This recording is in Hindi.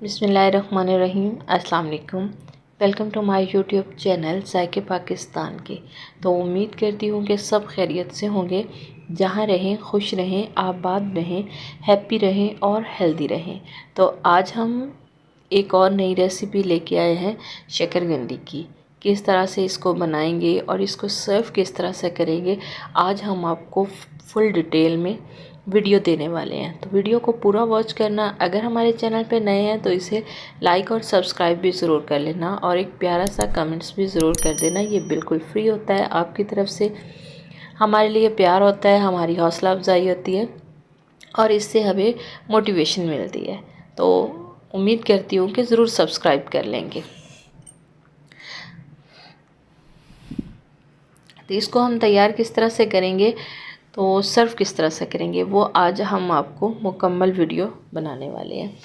बिस्मिल्लाहिर्रहमानिर्रहीम। अस्सलाम वालेकुम। Welcome to my YouTube channel जायके पाकिस्तान के। तो उम्मीद करती हूँ कि सब खैरियत से होंगे। जहाँ रहें खुश रहें, आबाद रहें, हैप्पी रहें और हेल्दी रहें। तो आज हम एक और नई रेसिपी लेके आए हैं शकरकंदी की। किस तरह से इसको बनाएंगे और इसको सर्व किस तरह से करेंगे, आज हम आपको फुल डिटेल में वीडियो देने वाले हैं। तो वीडियो को पूरा वॉच करना। अगर हमारे चैनल पे नए हैं तो इसे लाइक और सब्सक्राइब भी ज़रूर कर लेना और एक प्यारा सा कमेंट्स भी ज़रूर कर देना। ये बिल्कुल फ्री होता है, आपकी तरफ से हमारे लिए प्यार होता है, हमारी हौसला अफजाई होती है और इससे हमें मोटिवेशन मिलती है। तो उम्मीद करती हूँ कि ज़रूर सब्सक्राइब कर लेंगे। तो इसको हम तैयार किस तरह से करेंगे, तो सर्व किस तरह से करेंगे, वो आज हम आपको मुकम्मल वीडियो बनाने वाले हैं।